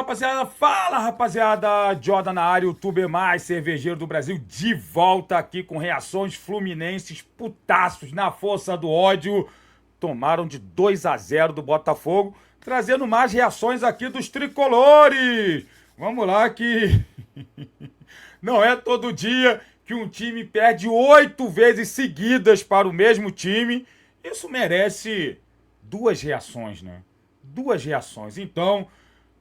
rapaziada. Fala, rapaziada. Jordan na área, youtuber mais cervejeiro do Brasil, de volta aqui com reações fluminenses, putaços na força do ódio. Tomaram de 2-0 do Botafogo, trazendo mais reações aqui dos tricolores. Vamos lá que não é todo dia que um time perde 8 vezes seguidas para o mesmo time. Isso merece duas reações, né? Duas reações. Então,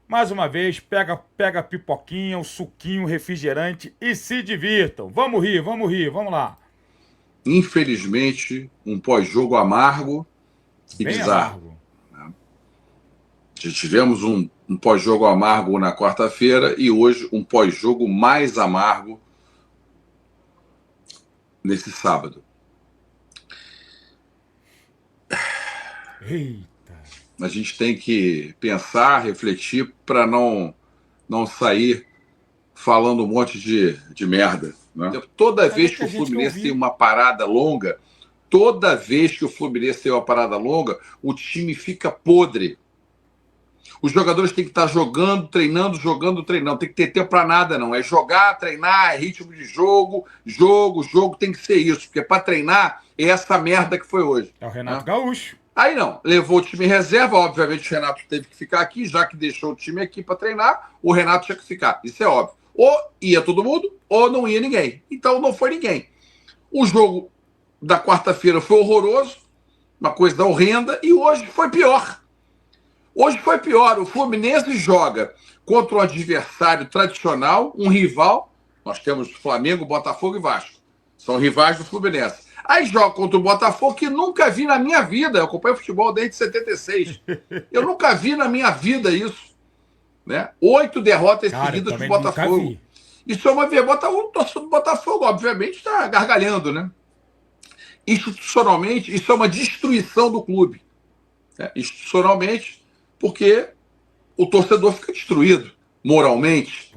mais uma vez, pega a pipoquinha, o suquinho, o refrigerante e se divirtam. Vamos rir, vamos lá. Infelizmente, um pós-jogo amargo e Bem bizarro. amargo. Já tivemos um pós-jogo amargo na quarta-feira e hoje um pós-jogo mais amargo nesse sábado. Eita. A gente tem que pensar, refletir para não sair falando um monte de merda. Né? Toda vez que o Fluminense tem uma parada longa, o time fica podre. Os jogadores têm que estar jogando, treinando. Não tem que ter tempo para nada, não. É jogar, treinar, é ritmo de jogo, tem que ser isso. Porque para treinar é essa merda que foi hoje. É o Renato Gaúcho. Aí não, levou o time em reserva, obviamente o Renato teve que ficar aqui, já que deixou o time aqui para treinar, o Renato tinha que ficar, isso é óbvio. Ou ia todo mundo, ou não ia ninguém. Então não foi ninguém. O jogo da quarta-feira foi horroroso, uma coisa horrenda, e hoje foi pior. O Fluminense joga contra um adversário tradicional, um rival. Nós temos Flamengo, Botafogo e Vasco. São rivais do Fluminense. Aí joga contra o Botafogo, que nunca vi na minha vida. Eu acompanho futebol desde 76. Eu nunca vi na minha vida isso. Né? 8 derrotas seguidas do Botafogo. Isso é uma vergonha. O torcedor do Botafogo, obviamente, está gargalhando, né? Institucionalmente, isso é uma destruição do clube. Né? Institucionalmente, porque o torcedor fica destruído moralmente.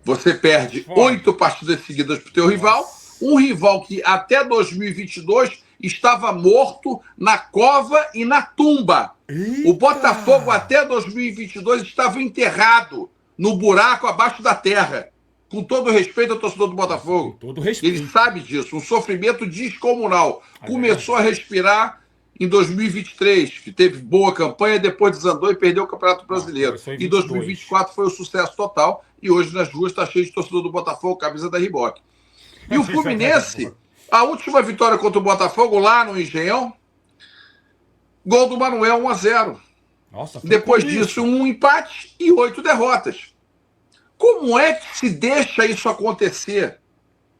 Você perde 8 partidas seguidas para o teu rival, um rival que até 2022 estava morto na cova e na tumba. Eita. O Botafogo até 2022 estava enterrado no buraco abaixo da terra. Com todo respeito ao torcedor do Botafogo. Com todo respeito. Ele sabe disso, um sofrimento descomunal. Começou a respirar em 2023, que teve boa campanha, depois desandou e perdeu o Campeonato Brasileiro. Em 2024 foi um sucesso total e hoje nas ruas está cheio de torcedor do Botafogo, camisa da Reebok. E o Fluminense, a última vitória contra o Botafogo lá no Engenhão, gol do Manuel 1-0. Depois disso, um empate e 8 derrotas. Como é que se deixa isso acontecer?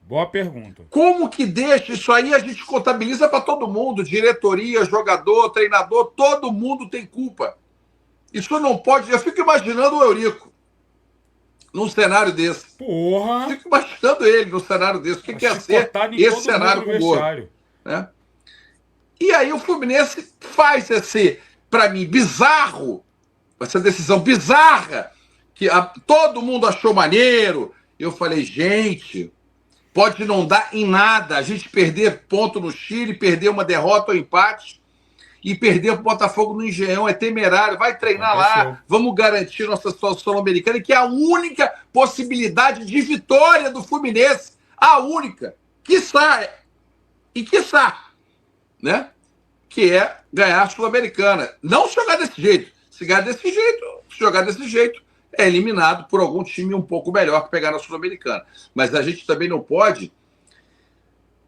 Boa pergunta. Como que deixa isso aí? A gente contabiliza para todo mundo, diretoria, jogador, treinador, todo mundo tem culpa. Isso não pode. Eu fico imaginando o Eurico num cenário desse. Porra! Fico imaginando ele num cenário desse. O que quer ser esse cenário com o Gordo? Né? E aí o Fluminense faz esse, para mim, bizarro, essa decisão bizarra, que todo mundo achou maneiro. Eu falei, gente, pode não dar em nada a gente perder ponto no Chile, perder uma derrota ou empate e perder o Botafogo no Engenhão. É temerário, vai treinar lá, vamos garantir nossa situação americana, que é a única possibilidade de vitória do Fluminense, a única, quiçá, né? Que é ganhar a Sul-Americana. Não jogar desse jeito. Se jogar desse jeito, é eliminado por algum time um pouco melhor que pegar na Sul-Americana. Mas a gente também não pode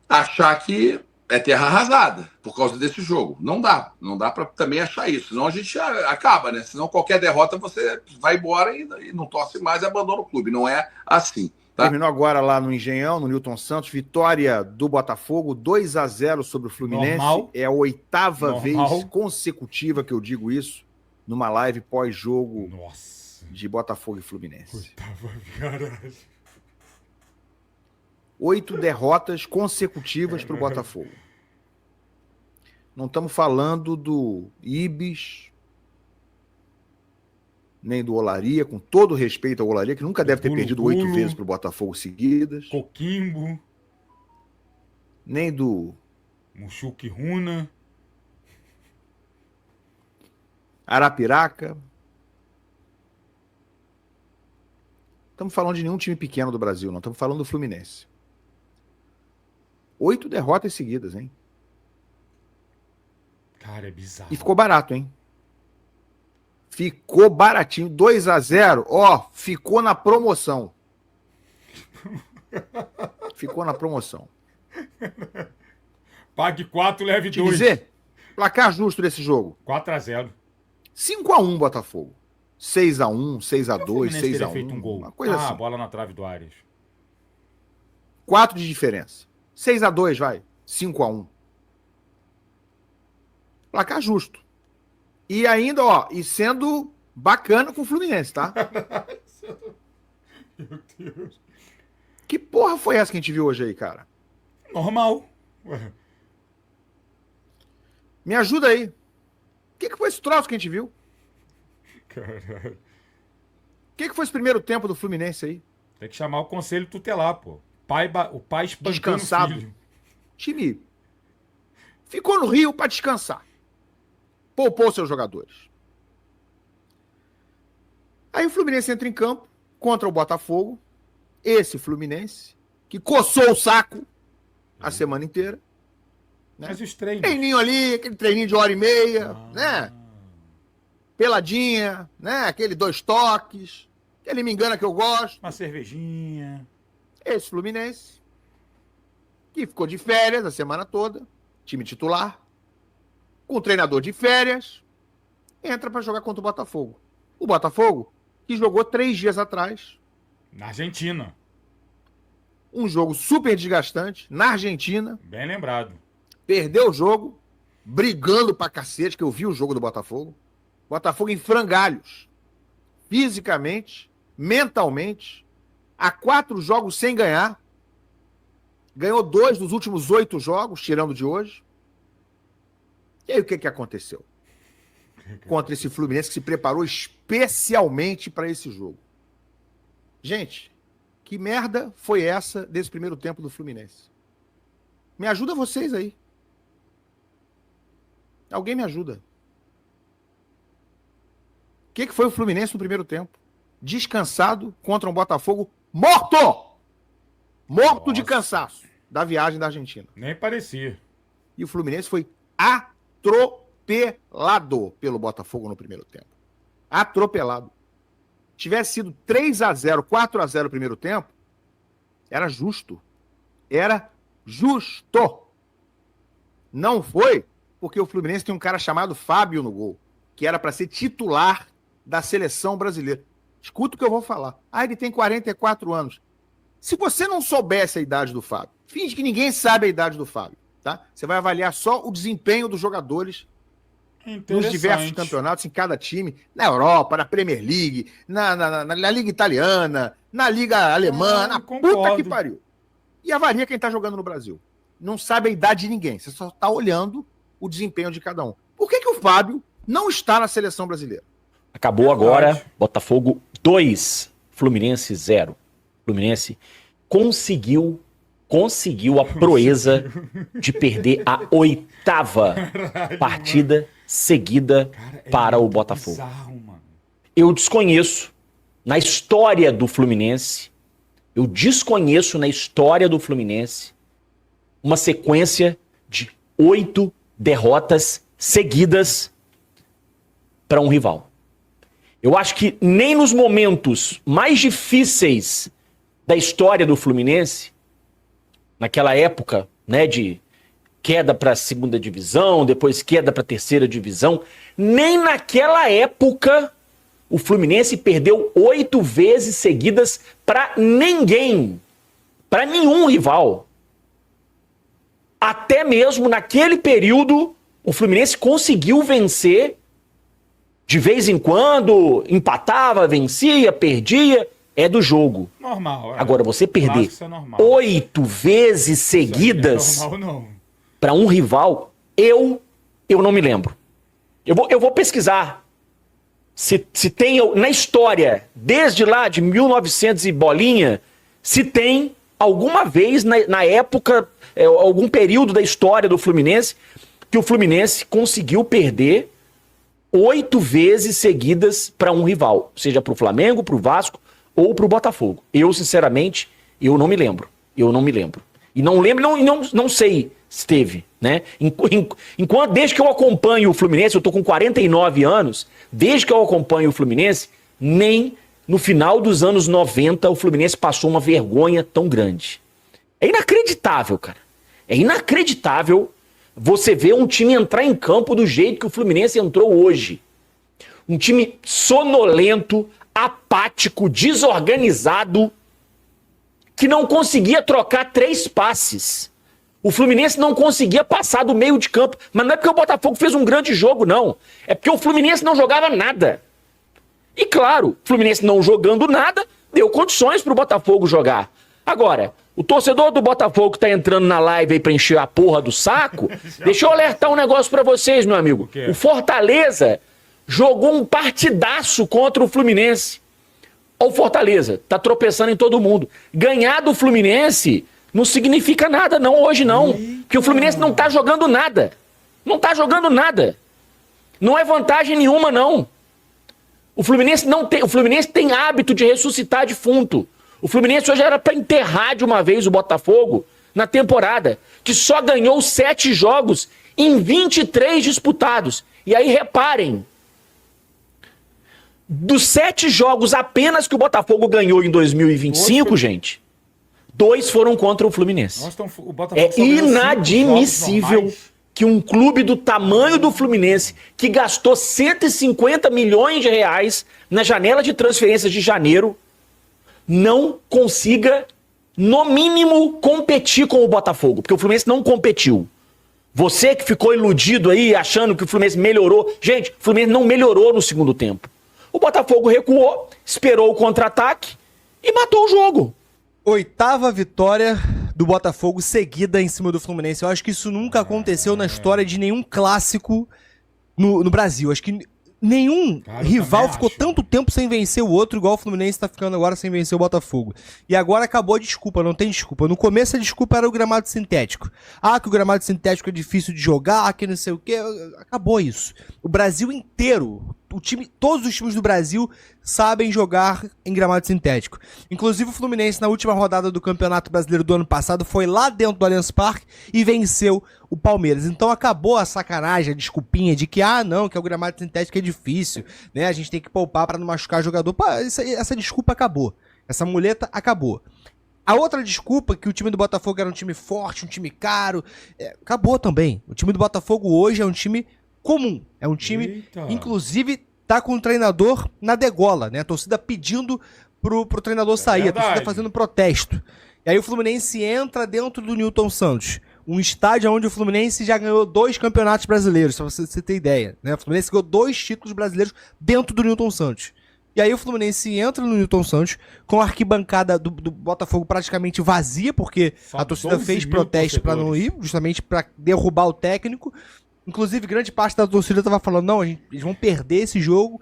achar que é terra arrasada por causa desse jogo. Não dá para também achar isso. Senão a gente acaba, né? Senão qualquer derrota você vai embora e não torce mais e abandona o clube. Não é assim. Tá? Terminou agora lá no Engenhão, no Newton Santos, vitória do Botafogo, 2-0 sobre o Fluminense. Normal. É a 8ª vez consecutiva que eu digo isso, numa live pós-jogo de Botafogo e Fluminense. 8 derrotas consecutivas para o Botafogo. Não estamos falando do Ibis, nem do Olaria, com todo respeito ao Olaria, que nunca deve ter perdido 8 vezes para o Botafogo seguidas. Coquimbo. Nem do Mushuki Runa. Arapiraca. estamos falando de nenhum time pequeno do Brasil, não. Estamos falando do Fluminense. 8 derrotas seguidas, hein? Cara, é bizarro. E ficou barato, hein? Ficou baratinho. 2-0, ó, ficou na promoção. Ficou na promoção. Pague 4, leve 2. Te dizer, placar justo desse jogo. 4-0. 5-1 Botafogo. 6-1, 6-2, 6-1. Feito um gol. Uma coisa assim. Bola na trave do Arias. 4 de diferença. 6-2, vai. 5-1. Placar justo. E ainda, ó, e sendo bacana com o Fluminense, tá? Meu Deus. Que porra foi essa que a gente viu hoje aí, cara? Normal. Me ajuda aí. O que foi esse troço que a gente viu? Caralho. O que foi esse primeiro tempo do Fluminense aí? Tem que chamar o conselho tutelar, pô. O pai espancando Descansado. o filho. Time ficou no Rio pra descansar. Poupou seus jogadores. Aí o Fluminense entra em campo contra o Botafogo. Esse Fluminense, que coçou o saco a semana inteira. Né? Mas os treinos. Treininho ali, aquele treininho de 1h30, né? Peladinha, né? Aquele 2 toques. Aquele me engana que eu gosto. Uma cervejinha. Esse Fluminense, que ficou de férias a semana toda, time titular, com o treinador de férias, entra para jogar contra o Botafogo. O Botafogo, que jogou 3 dias atrás. Na Argentina. Um jogo super desgastante, na Argentina. Bem lembrado. Perdeu o jogo, brigando pra cacete, que eu vi o jogo do Botafogo. Botafogo em frangalhos. Fisicamente, mentalmente. Há 4 jogos sem ganhar. Ganhou 2 dos últimos 8 jogos, tirando de hoje. E aí o que aconteceu? Contra esse Fluminense que se preparou especialmente para esse jogo. Gente, que merda foi essa desse primeiro tempo do Fluminense? Me ajuda vocês aí. Alguém me ajuda. O que foi o Fluminense no primeiro tempo? Descansado contra um Botafogo morto! Morto de cansaço da viagem da Argentina. Nem parecia. E o Fluminense foi atropelado pelo Botafogo no primeiro tempo. Atropelado. Tivesse sido 3-0, 4-0 no primeiro tempo, era justo. Era justo. Não foi porque o Fluminense tem um cara chamado Fábio no gol, que era para ser titular da seleção brasileira. Escuta o que eu vou falar. Ele tem 44 anos. Se você não soubesse a idade do Fábio, finge que ninguém sabe a idade do Fábio, tá? Você vai avaliar só o desempenho dos jogadores nos diversos campeonatos, em cada time, na Europa, na Premier League, na Liga Italiana, na Liga Alemã, na puta que pariu. E avalia quem tá jogando no Brasil. Não sabe a idade de ninguém, você só tá olhando o desempenho de cada um. Por que o Fábio não está na seleção brasileira? Acabou agora, Botafogo 2, Fluminense 0. Fluminense conseguiu a proeza de perder a 8ª partida seguida para o Botafogo. Bizarro, mano. Eu desconheço na história do Fluminense, uma sequência de 8 derrotas seguidas para um rival. Eu acho que nem nos momentos mais difíceis da história do Fluminense, naquela época, né, de queda para a 2ª divisão, depois queda para a 3ª divisão, nem naquela época o Fluminense perdeu 8 vezes seguidas para ninguém, para nenhum rival. Até mesmo naquele período, o Fluminense conseguiu vencer. De vez em quando, empatava, vencia, perdia. É do jogo. Normal. Agora, você perder 8 vezes seguidas para um rival, eu não me lembro. Eu vou pesquisar se tem na história, desde lá de 1900 e bolinha, se tem alguma vez na época, algum período da história do Fluminense, que o Fluminense conseguiu perder 8 vezes seguidas para um rival, seja para o Flamengo, para o Vasco ou pro Botafogo. Eu, sinceramente, eu não me lembro. E não lembro, não sei se teve, né? Desde que eu acompanho o Fluminense, eu tô com 49 anos, desde que eu acompanho o Fluminense, nem no final dos anos 90 o Fluminense passou uma vergonha tão grande. É inacreditável, cara. É inacreditável você ver um time entrar em campo do jeito que o Fluminense entrou hoje. Um time sonolento, apático, desorganizado, que não conseguia trocar 3 passes. O Fluminense não conseguia passar do meio de campo. Mas não é porque o Botafogo fez um grande jogo, não. É porque o Fluminense não jogava nada. E claro, o Fluminense não jogando nada, deu condições pro Botafogo jogar. Agora, o torcedor do Botafogo que tá entrando na live aí pra encher a porra do saco, deixa eu alertar um negócio pra vocês, meu amigo. O Fortaleza jogou um partidaço contra o Fluminense. Olha o Fortaleza, tá tropeçando em todo mundo. Ganhar do Fluminense não significa nada não hoje não. Porque o Fluminense não tá jogando nada. Não tá jogando nada. Não é vantagem nenhuma não. O Fluminense tem hábito de ressuscitar defunto. O Fluminense hoje era pra enterrar de uma vez o Botafogo na temporada, que só ganhou 7 jogos em 23 disputados. E aí reparem, dos 7 jogos apenas que o Botafogo ganhou em 2025, gente, 2 foram contra o Fluminense. É inadmissível que um clube do tamanho do Fluminense, que gastou 150 milhões de reais na janela de transferências de janeiro, não consiga, no mínimo, competir com o Botafogo. Porque o Fluminense não competiu. Você que ficou iludido aí, achando que o Fluminense melhorou. Gente, o Fluminense não melhorou no segundo tempo. O Botafogo recuou, esperou o contra-ataque e matou o jogo. 8ª vitória do Botafogo seguida em cima do Fluminense. Eu acho que isso nunca aconteceu na história de nenhum clássico no Brasil. Acho que nenhum rival ficou tanto tempo sem vencer o outro, igual o Fluminense está ficando agora sem vencer o Botafogo. E agora acabou a desculpa, não tem desculpa. No começo a desculpa era o gramado sintético. Ah, que o gramado sintético é difícil de jogar, que não sei o quê. Acabou isso. O Brasil inteiro, todos os times do Brasil sabem jogar em gramado sintético. Inclusive o Fluminense, na última rodada do Campeonato Brasileiro do ano passado, foi lá dentro do Allianz Parque e venceu o Palmeiras. Então acabou a sacanagem, a desculpinha de que, não, que o gramado sintético é difícil, né? A gente tem que poupar para não machucar jogador. Pô, essa desculpa acabou. Essa muleta acabou. A outra desculpa, que o time do Botafogo era um time forte, um time caro, acabou também. O time do Botafogo hoje é um time comum. É um time, inclusive, tá com o treinador na degola, né? A torcida pedindo pro treinador sair, a torcida fazendo protesto. E aí o Fluminense entra dentro do Newton Santos, um estádio onde o Fluminense já ganhou 2 campeonatos brasileiros, pra você ter ideia, né? O Fluminense ganhou 2 títulos brasileiros dentro do Newton Santos. E aí o Fluminense entra no Newton Santos com a arquibancada do Botafogo praticamente vazia, porque a torcida fez protesto para não ir, justamente para derrubar o técnico. Inclusive, grande parte da torcida tava falando, não, eles vão perder esse jogo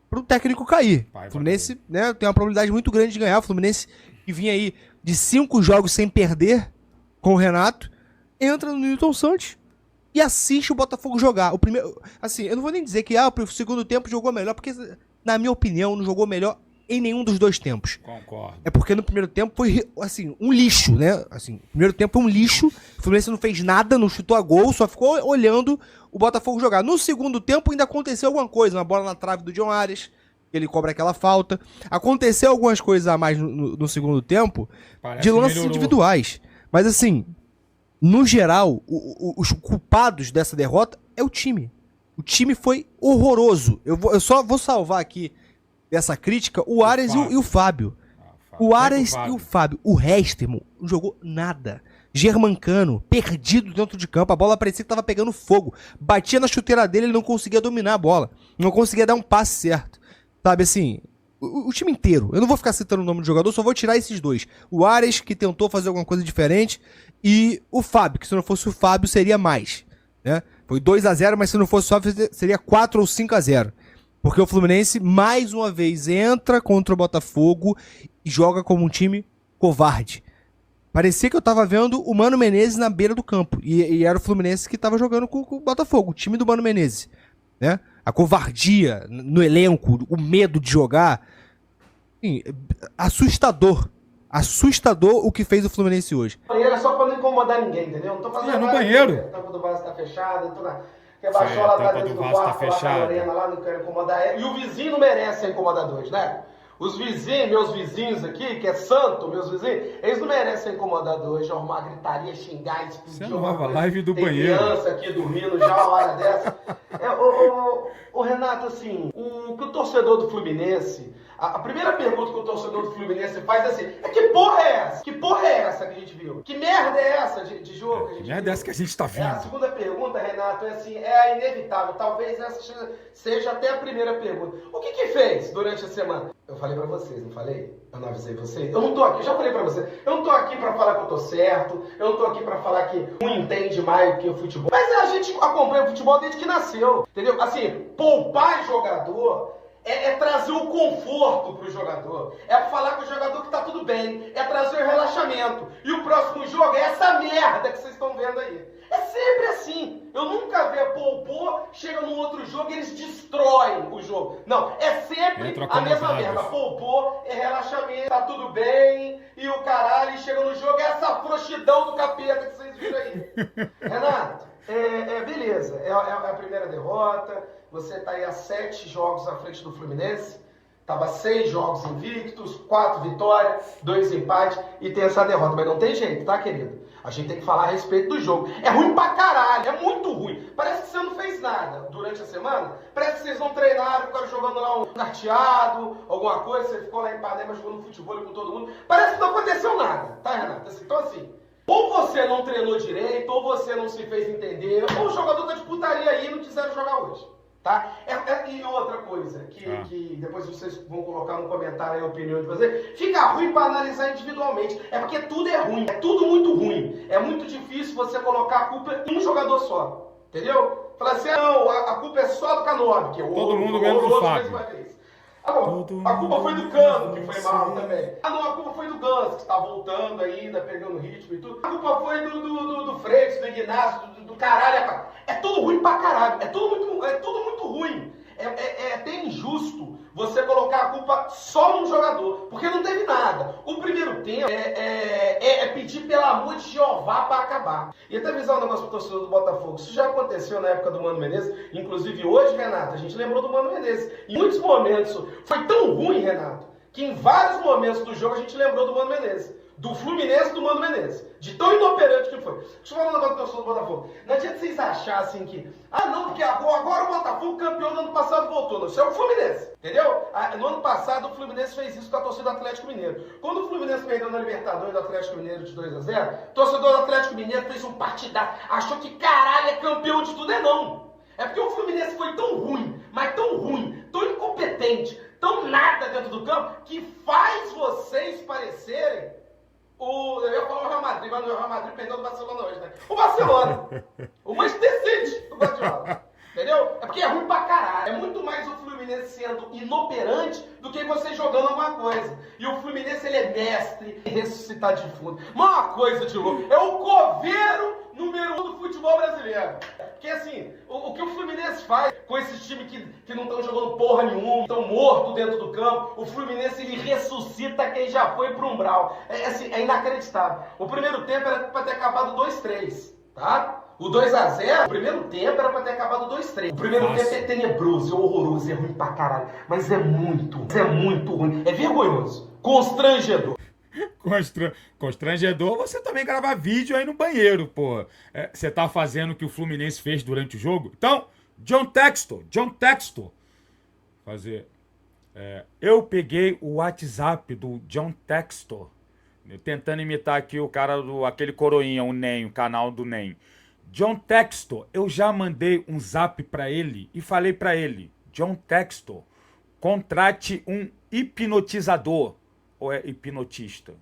pro técnico cair. O Fluminense, né, tem uma probabilidade muito grande de ganhar. O Fluminense, que vinha aí de 5 jogos sem perder com o Renato, entra no Newton Santos e assiste o Botafogo jogar. O primeiro, assim, eu não vou nem dizer que o segundo tempo jogou melhor, porque, na minha opinião, não jogou melhor em nenhum dos 2 tempos. Concordo. É porque no primeiro tempo foi, assim, um lixo, né? Assim, o primeiro tempo foi um lixo. O Fluminense não fez nada, não chutou a gol, só ficou olhando o Botafogo jogar. No segundo tempo ainda aconteceu alguma coisa. Uma bola na trave do John Arias, ele cobra aquela falta. Aconteceu algumas coisas a mais no segundo tempo, de lances individuais. Mas, assim, no geral, os culpados dessa derrota é o time. O time foi horroroso. Eu só vou salvar aqui dessa crítica o Arias e o Fábio. O Arias e o Fábio. O Restermo não jogou nada. Germancano, perdido dentro de campo. A bola parecia que tava pegando fogo. Batia na chuteira dele, ele não conseguia dominar a bola. Não conseguia dar um passe certo. Sabe assim, o time inteiro. Eu não vou ficar citando o nome do jogador, só vou tirar esses 2. O Arias, que tentou fazer alguma coisa diferente, e o Fábio, que se não fosse o Fábio, seria mais. Né? Foi 2-0, mas se não fosse o Fábio, seria 4 ou 5-0. Porque o Fluminense, mais uma vez, entra contra o Botafogo e joga como um time covarde. Parecia que eu tava vendo o Mano Menezes na beira do campo. E era o Fluminense que tava jogando com o Botafogo, o time do Mano Menezes. Né? A covardia no elenco, o medo de jogar. Sim, assustador. Assustador o que fez o Fluminense hoje. Banheiro é só pra não incomodar ninguém, entendeu? Não tô fazendo no nada. banheiro. A tampa do vaso tá fechada, tô na... Porque baixou lá, tá dentro do quarto, lá com a Lorena lá, não quero incomodar ela. E o vizinho não merece ser incomodadores, né? Os vizinhos, meus vizinhos aqui, que é santo, meus vizinhos, eles não merecem ser incomodadores, arrumar gritaria, xingar, explodir. Isso é nova live do Tem banheiro. criança aqui dormindo já uma hora dessa. Ô Renato, assim, o que o torcedor do Fluminense... A primeira pergunta que o torcedor do Fluminense faz é assim, que porra é essa? Que porra é essa que a gente viu? Que merda é essa de jogo que a gente Que merda é essa que a gente tá A vendo? segunda pergunta, Renato, é assim, é a inevitável. Talvez essa seja até a primeira pergunta. O que fez durante a semana? Eu falei pra vocês, não falei? Eu não avisei vocês? Eu não tô aqui, já falei pra vocês. Eu não tô aqui pra falar que eu tô certo. Eu não tô aqui pra falar que um entende mais do que o futebol. Mas a gente acompanha o futebol desde que nasceu, entendeu? Assim, poupar jogador... É trazer o conforto pro jogador. É falar com o jogador que tá tudo bem. É trazer o relaxamento. E o próximo jogo é essa merda que vocês estão vendo aí. É sempre assim. Eu nunca vi a poupou, chega num outro jogo e eles destroem o jogo. Não, é sempre a mesma merda. Poupou, é relaxamento, tá tudo bem. E o caralho, chega no jogo, é essa frouxidão do capeta que vocês viram aí. Renato, beleza. É a primeira derrota. Você está aí a 7 jogos à frente do Fluminense, estava 6 jogos invictos, 4 vitórias, 2 empates e tem essa derrota. Mas não tem jeito, tá, querido? A gente tem que falar a respeito do jogo. É ruim pra caralho, é muito ruim. Parece que você não fez nada durante a semana. Parece que vocês não treinaram, ficaram jogando lá um carteado, alguma coisa. Você ficou lá em Ipanema jogando futebol com todo mundo. Parece que não aconteceu nada, tá, Renato? Então assim... Ou você não treinou direito, ou você não se fez entender, ou o jogador tá de putaria aí e não quiseram jogar hoje. Tá? E outra coisa, que depois vocês vão colocar no comentário a opinião de vocês, fica ruim para analisar individualmente. É porque tudo é ruim, é tudo muito ruim. É muito difícil você colocar a culpa em um jogador só. Entendeu? Falar assim, não, a culpa é só do Canobi, que é o Todo mundo menos o Fábio. Ah, bom, a culpa foi do Cano, que foi mal também. Ah, não, a culpa foi do Ganso, que tá voltando ainda, pegando ritmo e tudo. A culpa foi do Freitas, do Ignacio, do caralho. É tudo ruim pra caralho. É tudo muito ruim. É até injusto você colocar a culpa só num jogador, porque não teve nada. O primeiro tempo é pedir pelo amor de Jeová pra acabar. E até avisar um negócio pro torcedor do Botafogo. Isso já aconteceu na época do Mano Menezes. Inclusive hoje, Renato, a gente lembrou do Mano Menezes. Em muitos momentos foi tão ruim, Renato, que em vários momentos do jogo a gente lembrou do Mano Menezes. Do Fluminense e do Mano Menezes. De tão inoperante que foi. Deixa eu falar um negócio do torcedor do Botafogo. Não adianta vocês acharem que... Ah, não, porque agora o Botafogo, campeão do ano passado, voltou. Não, isso é o Fluminense. Entendeu? No ano passado, o Fluminense fez isso com a torcida do Atlético Mineiro. Quando o Fluminense perdeu na Libertadores do Atlético Mineiro de 2-0, o torcedor do Atlético Mineiro fez um partidaço. Achou que, caralho, é campeão de tudo. É não. É porque o Fluminense foi tão ruim, mas tão ruim, tão incompetente, tão nada dentro do campo, que faz vocês parecerem... Eu ia falar o Real Madrid, mas o Real Madrid perdeu do Barcelona hoje, né? O Barcelona. O Manchester City do Guardiola. Entendeu? É porque é ruim pra caralho. É muito mais o Fluminense sendo inoperante do que você jogando alguma coisa. E o Fluminense, ele é mestre em ressuscitar defunto. Mas uma coisa de louco. É o coveiro número 1 do futebol brasileiro. Porque assim, o que o Fluminense faz com esses times que não estão jogando porra nenhuma, estão mortos dentro do campo, o Fluminense, ele ressuscita quem já foi pro umbral. É inacreditável. O primeiro tempo era pra ter acabado 2-3, tá? O 2-0, o primeiro tempo era pra ter acabado 2-3. O primeiro tempo é tenebroso, é horroroso, é ruim pra caralho. Mas é muito ruim. É vergonhoso. Constrangedor. Constrangedor você também gravar vídeo aí no banheiro, pô. Você tá fazendo o que o Fluminense fez durante o jogo? Então, John Textor. Fazer. Eu peguei o WhatsApp do John Textor, tentando imitar aqui o cara aquele coroinha, o NEM, o canal do NEM. John Textor, eu já mandei um zap pra ele e falei pra ele, John Textor, contrate um hipnotizador, ou é hipnotista?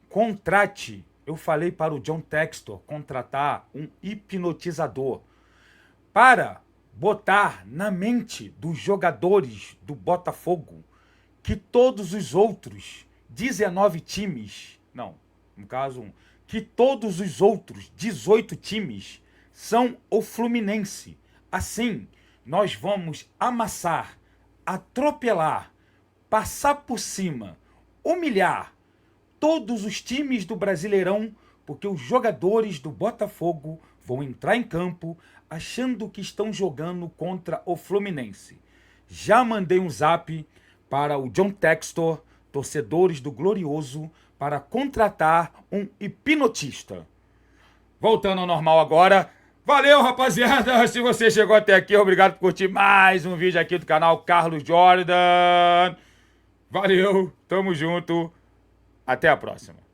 Contrate, eu falei para o John Textor contratar um hipnotizador para botar na mente dos jogadores do Botafogo que todos os outros 19 times, não, no caso que todos os outros 18 times são o Fluminense. Assim, nós vamos amassar, atropelar passar por cima, humilhar todos os times do Brasileirão, porque os jogadores do Botafogo vão entrar em campo achando que estão jogando contra o Fluminense. Já mandei um zap para o John Textor, torcedores do Glorioso, para contratar um hipnotista. Voltando ao normal agora. Valeu, rapaziada! Se você chegou até aqui, obrigado por curtir mais um vídeo aqui do canal Carlos Jordan. Valeu, tamo junto. Até a próxima.